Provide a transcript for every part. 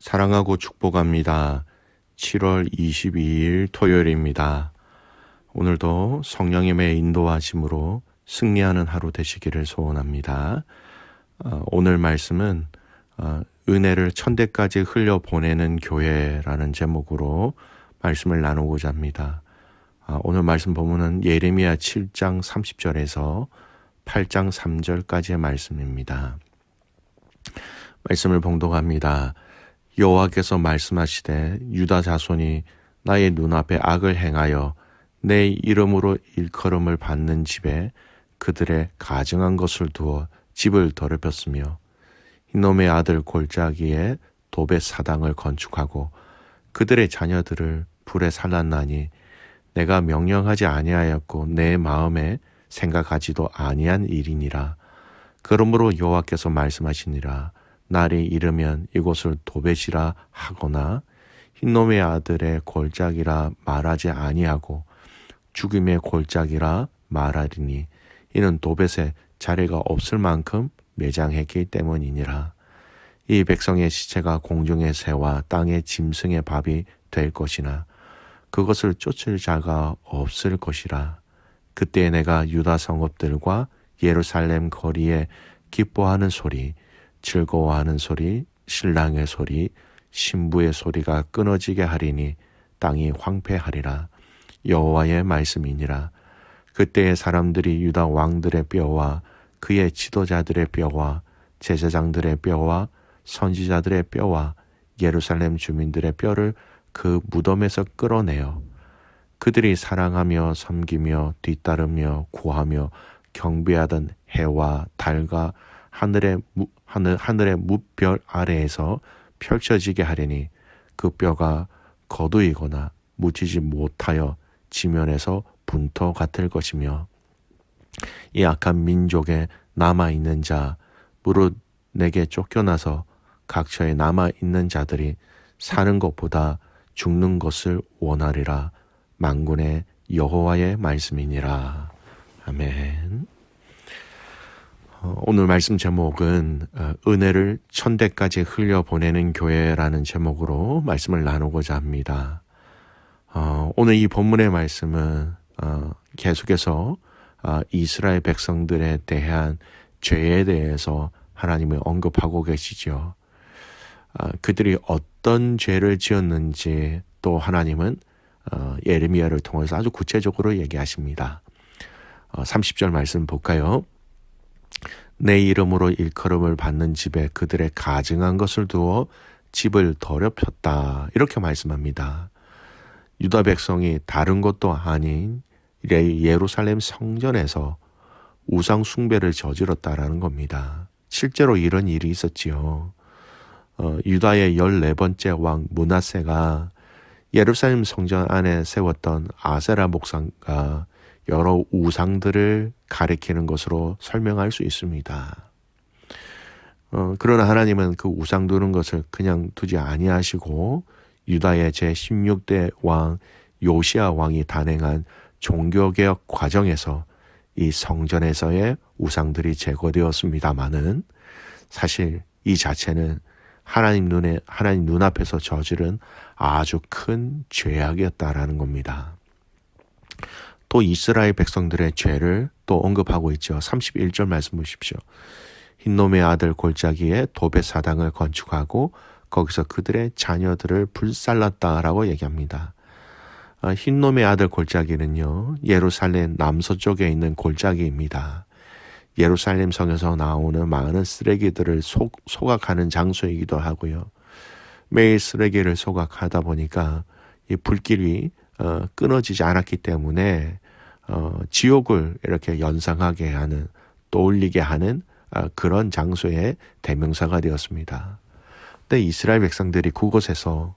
사랑하고 축복합니다. 7월 22일 토요일입니다. 오늘도 성령님의 인도하심으로 승리하는 하루 되시기를 소원합니다. 오늘 말씀은 은혜를 천대까지 흘려보내는 교회라는 제목으로 말씀을 나누고자 합니다. 오늘 말씀 본문은 예레미야 7장 30절에서 8장 3절까지의 말씀입니다. 말씀을 봉독합니다. 여호와께서 말씀하시되 유다 자손이 나의 눈앞에 악을 행하여 내 이름으로 일컬음을 받는 집에 그들의 가증한 것을 두어 집을 더럽혔으며 흰놈의 아들 골짜기에 도벳 사당을 건축하고 그들의 자녀들을 불에 살랐나니 내가 명령하지 아니하였고 내 마음에 생각하지도 아니한 일이니라. 그러므로 여호와께서 말씀하시니라. 날이 이르면 이곳을 도벳이라 하거나 흰놈의 아들의 골짜기라 말하지 아니하고 죽임의 골짜기라 말하리니 이는 도벳에 자리가 없을 만큼 매장했기 때문이니라. 이 백성의 시체가 공중의 새와 땅의 짐승의 밥이 될 것이나 그것을 쫓을 자가 없을 것이라. 그때 내가 유다 성읍들과 예루살렘 거리에 기뻐하는 소리, 즐거워하는 소리, 신랑의 소리, 신부의 소리가 끊어지게 하리니 땅이 황폐하리라. 여호와의 말씀이니라. 그때의 사람들이 유다 왕들의 뼈와 그의 지도자들의 뼈와 제사장들의 뼈와 선지자들의 뼈와 예루살렘 주민들의 뼈를 그 무덤에서 끌어내어 그들이 사랑하며 섬기며 뒤따르며 구하며 경배하던 해와 달과 하늘의 무별 아래에서 펼쳐지게 하리니 그 뼈가 거두이거나 묻히지 못하여 지면에서 분토 같을 것이며 이 악한 민족에 남아있는 자 무릇 내게 쫓겨나서 각처에 남아있는 자들이 사는 것보다 죽는 것을 원하리라. 만군의 여호와의 말씀이니라. 아멘. 오늘 말씀 제목은 은혜를 천대까지 흘려보내는 교회라는 제목으로 말씀을 나누고자 합니다. 오늘 이 본문의 말씀은 계속해서 이스라엘 백성들에 대한 죄에 대해서 하나님을 언급하고 계시죠. 그들이 어떤 죄를 지었는지 또 하나님은 예레미야를 통해서 아주 구체적으로 얘기하십니다. 30절 말씀 볼까요? 내 이름으로 일컬음을 받는 집에 그들의 가증한 것을 두어 집을 더럽혔다. 이렇게 말씀합니다. 유다 백성이 다른 것도 아닌 예루살렘 성전에서 우상 숭배를 저질렀다라는 겁니다. 실제로 이런 일이 있었지요. 유다의 14번째 왕 므낫세가 예루살렘 성전 안에 세웠던 아세라 목상과 여러 우상들을 가리키는 것으로 설명할 수 있습니다. 그러나 하나님은 그 우상 두는 것을 그냥 두지 아니하시고 유다의 제16대 왕 요시야 왕이 단행한 종교개혁 과정에서 이 성전에서의 우상들이 제거되었습니다마는 사실 이 자체는 하나님 눈앞에서 저지른 아주 큰 죄악이었다라는 겁니다. 또 이스라엘 백성들의 죄를 또 언급하고 있죠. 31절 말씀 보십시오. 흰놈의 아들 골짜기에 도벳 사당을 건축하고 거기서 그들의 자녀들을 불살랐다라고 얘기합니다. 흰놈의 아들 골짜기는요, 예루살렘 남서쪽에 있는 골짜기입니다. 예루살렘 성에서 나오는 많은 쓰레기들을 소각하는 장소이기도 하고요. 매일 쓰레기를 소각하다 보니까 이 불길이 끊어지지 않았기 때문에 지옥을 이렇게 연상하게 하는, 떠올리게 하는 그런 장소의 대명사가 되었습니다. 근데 이스라엘 백성들이 그곳에서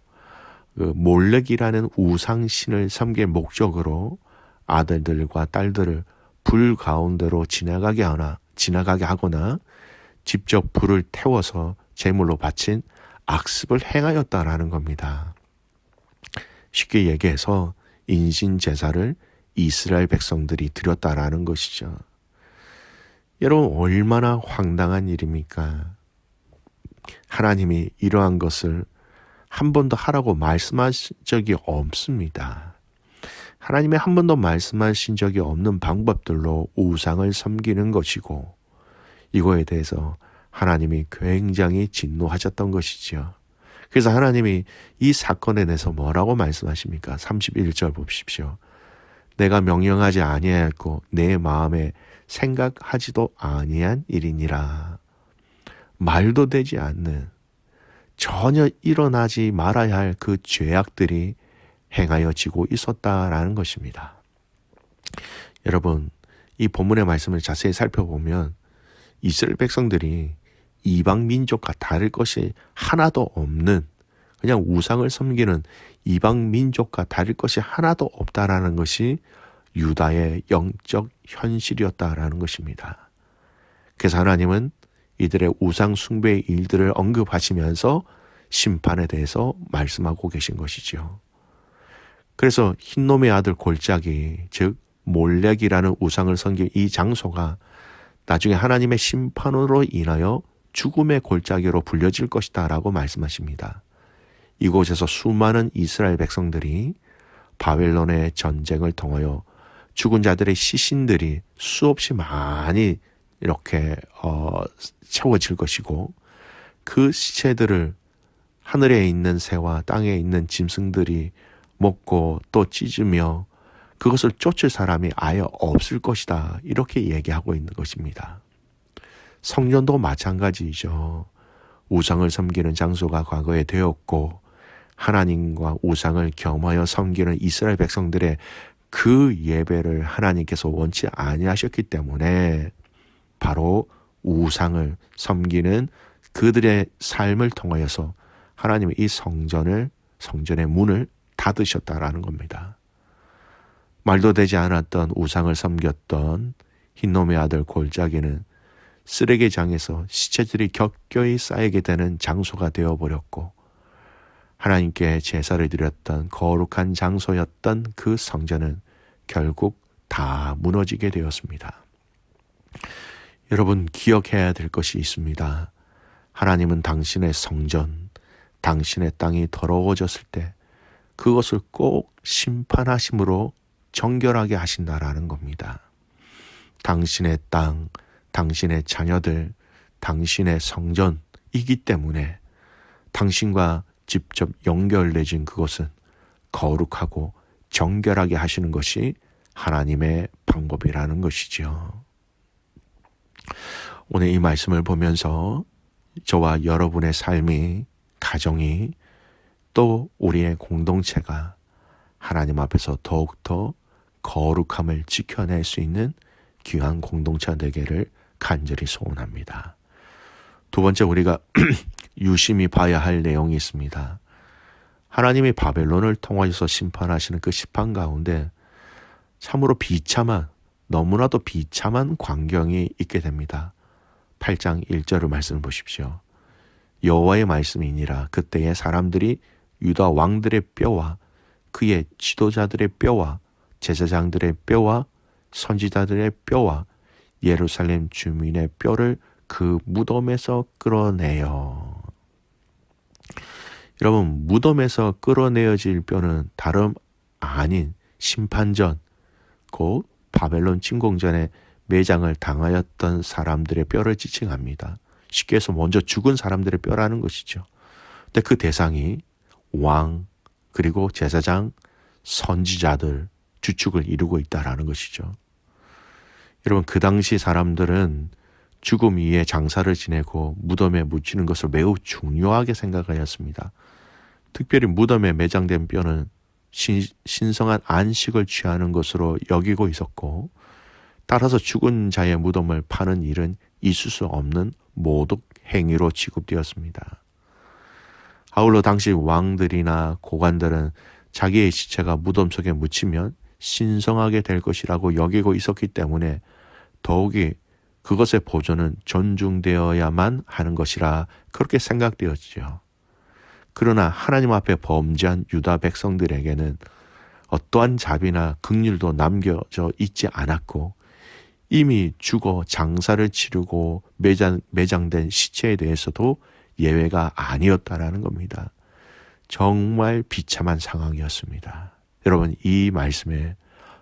그 몰렉이라는 우상신을 섬길 목적으로 아들들과 딸들을 불 가운데로 지나가게 하거나 직접 불을 태워서 제물로 바친 악습을 행하였다라는 겁니다. 쉽게 얘기해서 인신 제사를 이스라엘 백성들이 드렸다라는 것이죠. 여러분, 얼마나 황당한 일입니까? 하나님이 이러한 것을 한 번도 하라고 말씀하신 적이 없습니다. 하나님이 한 번도 말씀하신 적이 없는 방법들로 우상을 섬기는 것이고, 이거에 대해서 하나님이 굉장히 진노하셨던 것이지요. 그래서 하나님이 이 사건에 대해서 뭐라고 말씀하십니까? 31절 보십시오. 내가 명령하지 아니하였고 내 마음에 생각하지도 아니한 일이니라. 말도 되지 않는, 전혀 일어나지 말아야 할 그 죄악들이 행하여지고 있었다라는 것입니다. 여러분, 이 본문의 말씀을 자세히 살펴보면 이스라엘 백성들이 이방 민족과 다를 것이 하나도 없는, 그냥 우상을 섬기는 이방 민족과 다를 것이 하나도 없다라는 것이 유다의 영적 현실이었다라는 것입니다. 그래서 하나님은 이들의 우상 숭배의 일들을 언급하시면서 심판에 대해서 말씀하고 계신 것이죠. 그래서 흰놈의 아들 골짜기, 즉 몰렉이라는 우상을 섬긴 이 장소가 나중에 하나님의 심판으로 인하여 죽음의 골짜기로 불려질 것이다 라고 말씀하십니다. 이곳에서 수많은 이스라엘 백성들이 바벨론의 전쟁을 통하여 죽은 자들의 시신들이 수없이 많이 이렇게 채워질 것이고, 그 시체들을 하늘에 있는 새와 땅에 있는 짐승들이 먹고 또 찢으며 그것을 쫓을 사람이 아예 없을 것이다, 이렇게 얘기하고 있는 것입니다. 성전도 마찬가지이죠. 우상을 섬기는 장소가 과거에 되었고, 하나님과 우상을 겸하여 섬기는 이스라엘 백성들의 그 예배를 하나님께서 원치 아니하셨기 때문에 바로 우상을 섬기는 그들의 삶을 통하여서 하나님이 이 성전의 문을 닫으셨다라는 겁니다. 말도 되지 않았던 우상을 섬겼던 흰놈의 아들 골짜기는 쓰레기장에서 시체들이 겹겹이 쌓이게 되는 장소가 되어버렸고, 하나님께 제사를 드렸던 거룩한 장소였던 그 성전은 결국 다 무너지게 되었습니다. 여러분, 기억해야 될 것이 있습니다. 하나님은 당신의 성전, 당신의 땅이 더러워졌을 때 그것을 꼭 심판하심으로 정결하게 하신다라는 겁니다. 당신의 땅, 당신의 자녀들, 당신의 성전이기 때문에 당신과 직접 연결되진 그것은 거룩하고 정결하게 하시는 것이 하나님의 방법이라는 것이죠. 오늘 이 말씀을 보면서 저와 여러분의 삶이, 가정이, 또 우리의 공동체가 하나님 앞에서 더욱더 거룩함을 지켜낼 수 있는 귀한 공동체 되기를 간절히 소원합니다. 두 번째, 우리가 유심히 봐야 할 내용이 있습니다. 하나님이 바벨론을 통하여서 심판하시는 그 심판 가운데 참으로 비참한, 너무나도 비참한 광경이 있게 됩니다. 8장 1절을 말씀을 보십시오. 여호와의 말씀이니라. 그때의 사람들이 유다 왕들의 뼈와 그의 지도자들의 뼈와 제사장들의 뼈와 선지자들의 뼈와 예루살렘 주민의 뼈를 그 무덤에서 끌어내요. 여러분, 무덤에서 끌어내어질 뼈는 다름 아닌 심판전, 곧 바벨론 침공전에 매장을 당하였던 사람들의 뼈를 지칭합니다. 쉽게 해서 먼저 죽은 사람들의 뼈라는 것이죠. 근데 그 대상이 왕, 그리고 제사장, 선지자들, 주축을 이루고 있다라는 것이죠. 여러분, 그 당시 사람들은 죽음 위에 장사를 지내고 무덤에 묻히는 것을 매우 중요하게 생각하였습니다. 특별히 무덤에 매장된 뼈는 신성한 안식을 취하는 것으로 여기고 있었고, 따라서 죽은 자의 무덤을 파는 일은 있을 수 없는 모독 행위로 취급되었습니다. 아울러 당시 왕들이나 고관들은 자기의 시체가 무덤 속에 묻히면 신성하게 될 것이라고 여기고 있었기 때문에 더욱이 그것의 보존은 존중되어야만 하는 것이라 그렇게 생각되었지요. 그러나 하나님 앞에 범죄한 유다 백성들에게는 어떠한 자비나 긍휼도 남겨져 있지 않았고, 이미 죽어 장사를 치르고 매장된 시체에 대해서도 예외가 아니었다라는 겁니다. 정말 비참한 상황이었습니다. 여러분, 이 말씀에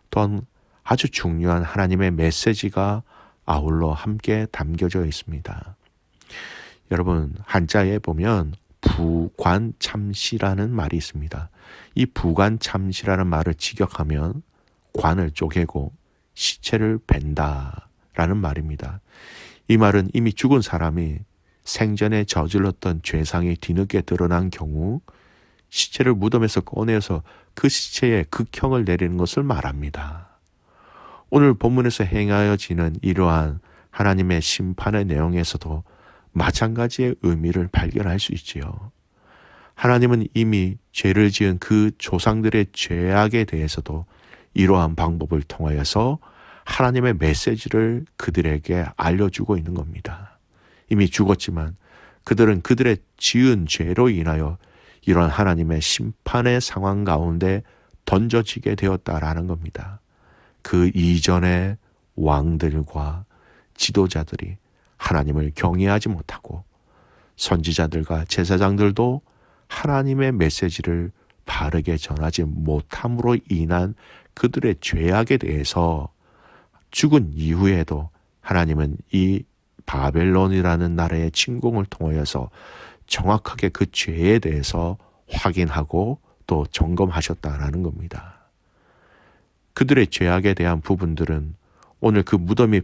또한 아주 중요한 하나님의 메시지가 아울러 함께 담겨져 있습니다. 여러분, 한자에 보면 부관참시라는 말이 있습니다. 이 부관참시라는 말을 직역하면 관을 쪼개고 시체를 벤다라는 말입니다. 이 말은 이미 죽은 사람이 생전에 저질렀던 죄상이 뒤늦게 드러난 경우 시체를 무덤에서 꺼내서 그 시체에 극형을 내리는 것을 말합니다. 오늘 본문에서 행하여지는 이러한 하나님의 심판의 내용에서도 마찬가지의 의미를 발견할 수 있지요. 하나님은 이미 죄를 지은 그 조상들의 죄악에 대해서도 이러한 방법을 통하여서 하나님의 메시지를 그들에게 알려주고 있는 겁니다. 이미 죽었지만 그들은 그들의 지은 죄로 인하여 이런 하나님의 심판의 상황 가운데 던져지게 되었다라는 겁니다. 그 이전의 왕들과 지도자들이 하나님을 경외하지 못하고 선지자들과 제사장들도 하나님의 메시지를 바르게 전하지 못함으로 인한 그들의 죄악에 대해서 죽은 이후에도 하나님은 이 바벨론이라는 나라의 침공을 통하여서 정확하게 그 죄에 대해서 확인하고 또 점검하셨다라는 겁니다. 그들의 죄악에 대한 부분들은 오늘 그 무덤이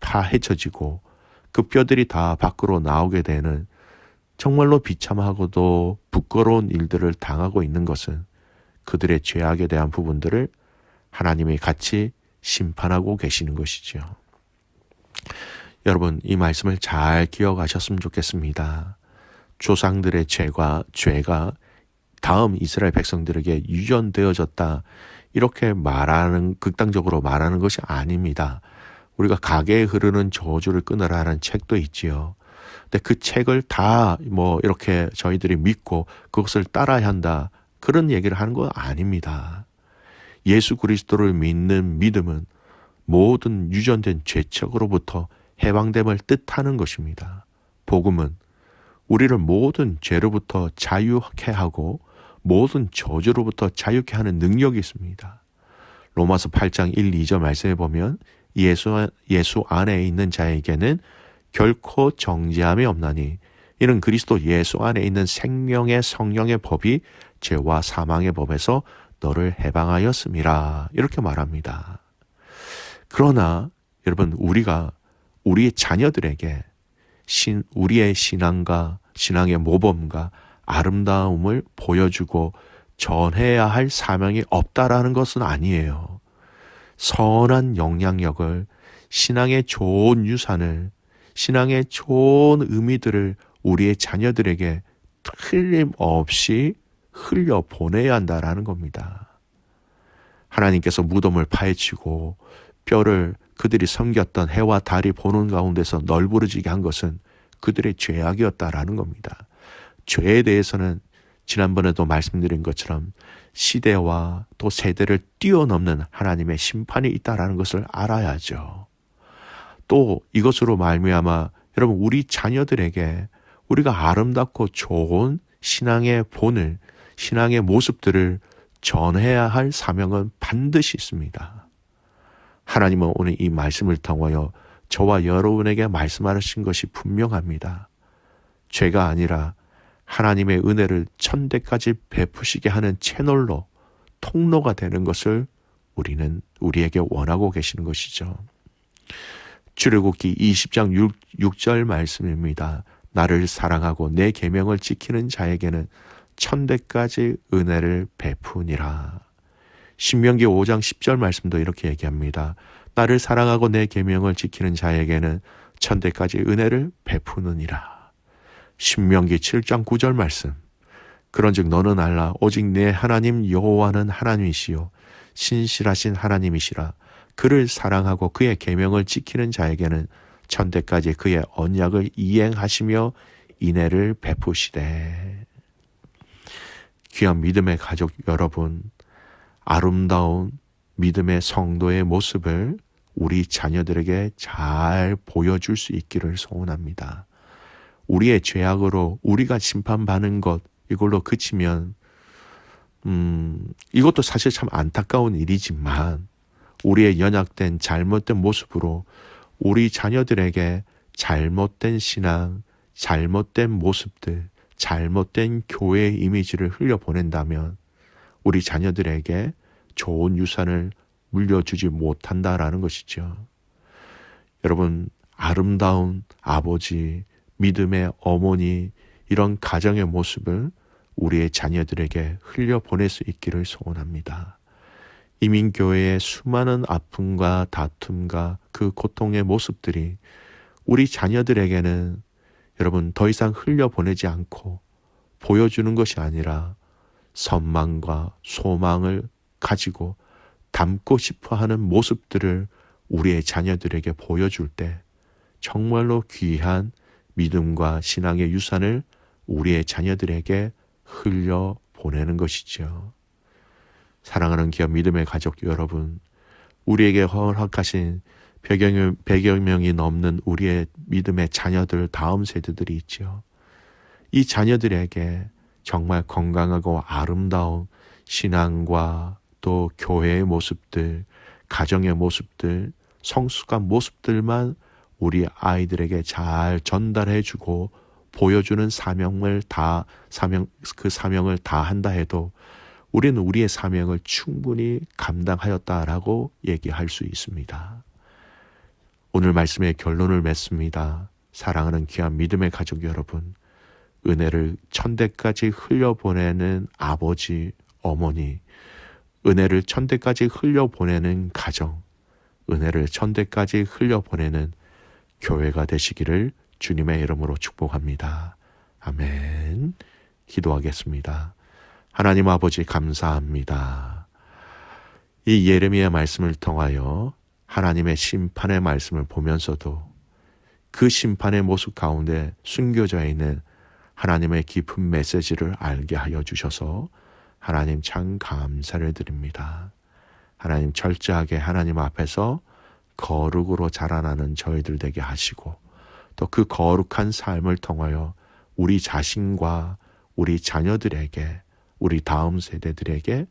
파헤쳐지고 그 뼈들이 다 밖으로 나오게 되는 정말로 비참하고도 부끄러운 일들을 당하고 있는 것은 그들의 죄악에 대한 부분들을 하나님이 같이 심판하고 계시는 것이죠. 여러분, 이 말씀을 잘 기억하셨으면 좋겠습니다. 조상들의 죄가 다음 이스라엘 백성들에게 유전되어졌다, 이렇게 극단적으로 말하는 것이 아닙니다. 우리가 가계에 흐르는 저주를 끊으라 하는 책도 있지요. 근데 그 책을 다 이렇게 저희들이 믿고 그것을 따라야 한다, 그런 얘기를 하는 건 아닙니다. 예수 그리스도를 믿는 믿음은 모든 유전된 죄책으로부터 해방됨을 뜻하는 것입니다. 복음은 우리를 모든 죄로부터 자유케 하고 모든 저주로부터 자유케 하는 능력이 있습니다. 로마서 8장 1, 2절 말씀에 보면 예수 안에 있는 자에게는 결코 정죄함이 없나니 이는 그리스도 예수 안에 있는 생명의 성령의 법이 죄와 사망의 법에서 너를 해방하였음이라, 이렇게 말합니다. 그러나 여러분, 우리가 우리의 자녀들에게 우리의 신앙의 모범과 아름다움을 보여주고 전해야 할 사명이 없다라는 것은 아니에요. 선한 영향력을, 신앙의 좋은 유산을, 신앙의 좋은 의미들을 우리의 자녀들에게 틀림없이 흘려보내야 한다라는 겁니다. 하나님께서 무덤을 파헤치고 뼈를 그들이 섬겼던 해와 달이 보는 가운데서 널브러지게 한 것은 그들의 죄악이었다라는 겁니다. 죄에 대해서는 지난번에도 말씀드린 것처럼 시대와 또 세대를 뛰어넘는 하나님의 심판이 있다라는 것을 알아야죠. 또 이것으로 말미암아 여러분, 우리 자녀들에게 우리가 아름답고 좋은 신앙의 본을, 신앙의 모습들을 전해야 할 사명은 반드시 있습니다. 하나님은 오늘 이 말씀을 통하여 저와 여러분에게 말씀하신 것이 분명합니다. 죄가 아니라 하나님의 은혜를 천대까지 베푸시게 하는 채널로, 통로가 되는 것을 우리에게 원하고 계시는 것이죠. 출애굽기 20장 6절 말씀입니다. 나를 사랑하고 내 계명을 지키는 자에게는 천대까지 은혜를 베푸니라. 신명기 5장 10절 말씀도 이렇게 얘기합니다. 나를 사랑하고 내 계명을 지키는 자에게는 천대까지 은혜를 베푸느니라. 신명기 7장 9절 말씀. 그런즉 너는 알라, 오직 내 하나님 여호와는 하나님이시요 신실하신 하나님이시라. 그를 사랑하고 그의 계명을 지키는 자에게는 천대까지 그의 언약을 이행하시며 인애를 베푸시되. 귀한 믿음의 가족 여러분, 아름다운 믿음의 성도의 모습을 우리 자녀들에게 잘 보여줄 수 있기를 소원합니다. 우리의 죄악으로 우리가 심판받는 것, 이걸로 그치면 이것도 사실 참 안타까운 일이지만 우리의 연약된 잘못된 모습으로 우리 자녀들에게 잘못된 신앙, 잘못된 모습들, 잘못된 교회의 이미지를 흘려보낸다면 우리 자녀들에게 좋은 유산을 물려주지 못한다라는 것이죠. 여러분, 아름다운 아버지, 믿음의 어머니, 이런 가정의 모습을 우리의 자녀들에게 흘려보낼 수 있기를 소원합니다. 이민교회의 수많은 아픔과 다툼과 그 고통의 모습들이 우리 자녀들에게는 여러분 더 이상 흘려보내지 않고 보여주는 것이 아니라 선망과 소망을 가지고 담고 싶어 하는 모습들을 우리의 자녀들에게 보여줄 때 정말로 귀한 믿음과 신앙의 유산을 우리의 자녀들에게 흘려보내는 것이죠. 사랑하는 귀한 믿음의 가족 여러분, 우리에게 허락하신 100여 명이 넘는 우리의 믿음의 자녀들, 다음 세대들이 있죠. 이 자녀들에게 정말 건강하고 아름다운 신앙과 또 교회의 모습들, 가정의 모습들, 성숙한 모습들만 우리 아이들에게 잘 전달해주고 보여주는 그 사명을 다 한다 해도 우리는 우리의 사명을 충분히 감당하였다라고 얘기할 수 있습니다. 오늘 말씀의 결론을 맺습니다. 사랑하는 귀한 믿음의 가족 여러분, 은혜를 천대까지 흘려보내는 아버지, 어머니, 은혜를 천대까지 흘려보내는 가정, 은혜를 천대까지 흘려보내는 교회가 되시기를 주님의 이름으로 축복합니다. 아멘. 기도하겠습니다. 하나님 아버지 감사합니다. 이 예레미야 말씀을 통하여 하나님의 심판의 말씀을 보면서도 그 심판의 모습 가운데 숨겨져 있는 하나님의 깊은 메시지를 알게 하여 주셔서 하나님 참 감사를 드립니다. 하나님 철저하게 하나님 앞에서 거룩으로 자라나는 저희들 되게 하시고 또 그 거룩한 삶을 통하여 우리 자신과 우리 자녀들에게 우리 다음 세대들에게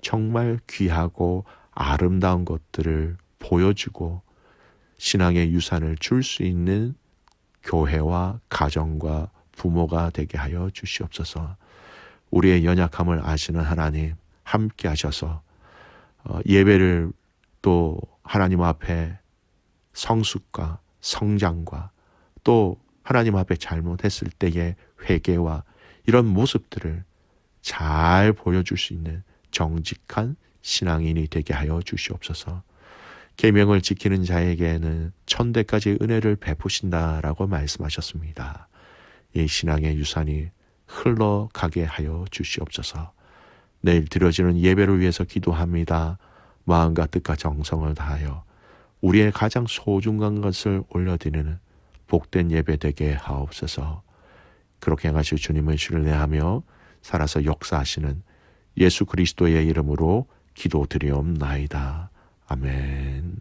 정말 귀하고 아름다운 것들을 보여주고 신앙의 유산을 줄 수 있는 교회와 가정과 부모가 되게 하여 주시옵소서. 우리의 연약함을 아시는 하나님 함께 하셔서 예배를 또 하나님 앞에 성숙과 성장과 또 하나님 앞에 잘못했을 때의 회개와 이런 모습들을 잘 보여줄 수 있는 정직한 신앙인이 되게 하여 주시옵소서. 계명을 지키는 자에게는 천대까지 은혜를 베푸신다라고 말씀하셨습니다. 이 신앙의 유산이 흘러가게 하여 주시옵소서. 내일 드려지는 예배를 위해서 기도합니다. 마음과 뜻과 정성을 다하여 우리의 가장 소중한 것을 올려드리는 복된 예배 되게 하옵소서. 그렇게 행하실 주님을 신뢰하며 살아서 역사하시는 예수 그리스도의 이름으로 기도드리옵나이다. 아멘.